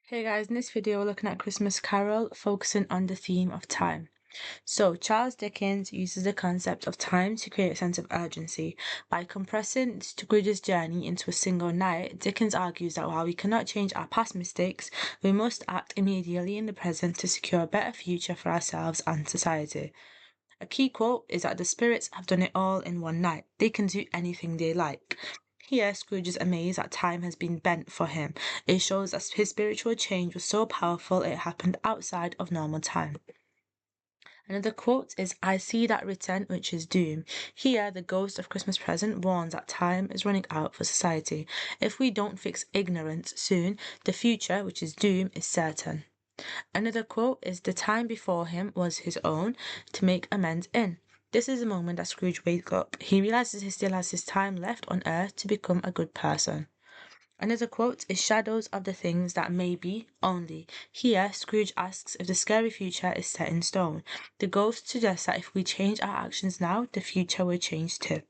Hey guys, in this video we're looking at Christmas Carol, focusing on the theme of time. So, Charles Dickens uses the concept of time to create a sense of urgency. By compressing Scrooge's journey into a single night, Dickens argues that while we cannot change our past mistakes, we must act immediately in the present to secure a better future for ourselves and society. A key quote is that the spirits have done it all in one night. They can do anything they like. Here, Scrooge is amazed that time has been bent for him. It shows that his spiritual change was so powerful it happened outside of normal time. Another quote is, "I see that written, which is doom." Here, the ghost of Christmas present warns that time is running out for society. If we don't fix ignorance soon, the future, which is doom, is certain. Another quote is, "The time before him was his own to make amends in." This is the moment that Scrooge wakes up. He realizes he still has his time left on earth to become a good person. Another quote is, "Shadows of the things that may be only." Here, Scrooge asks if the scary future is set in stone. The ghost suggests that if we change our actions now, the future will change too.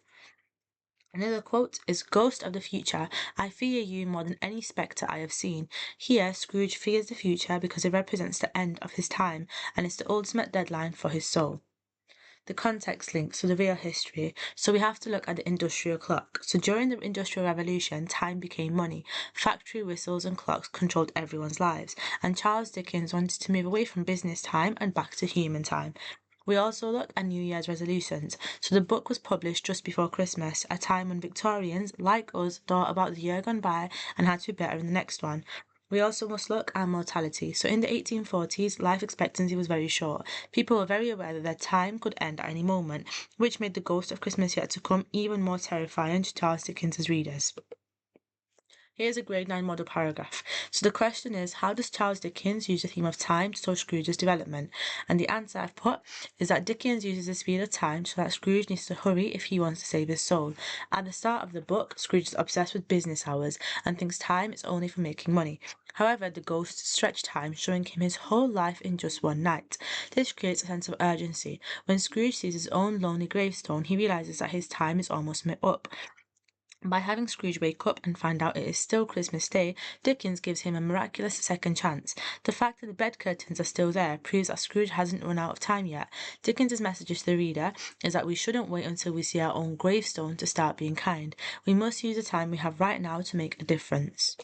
Another quote is, "Ghost of the future, I fear you more than any spectre I have seen." Here, Scrooge fears the future because it represents the end of his time and it's the ultimate deadline for his soul. The context links to the real history, so we have to look at the industrial clock. So during the Industrial Revolution, time became money. Factory whistles and clocks controlled everyone's lives, and Charles Dickens wanted to move away from business time and back to human time. We also look at New Year's resolutions. So the book was published just before Christmas, a time when Victorians, like us, thought about the year gone by and had to be better in the next one. We also must look at mortality. So in the 1840s, life expectancy was very short. People were very aware that their time could end at any moment, which made the ghost of Christmas yet to come even more terrifying to Charles Dickens' readers. Here's a grade 9 model paragraph. So the question is, how does Charles Dickens use the theme of time to show Scrooge's development? And the answer I've put is that Dickens uses the speed of time so that Scrooge needs to hurry if he wants to save his soul. At the start of the book, Scrooge is obsessed with business hours and thinks time is only for making money. However, the ghosts stretch time, showing him his whole life in just one night. This creates a sense of urgency. When Scrooge sees his own lonely gravestone, he realizes that his time is almost up. By having Scrooge wake up and find out it is still Christmas Day, Dickens gives him a miraculous second chance. The fact that the bed curtains are still there proves that Scrooge hasn't run out of time yet. Dickens' message to the reader is that we shouldn't wait until we see our own gravestone to start being kind. We must use the time we have right now to make a difference.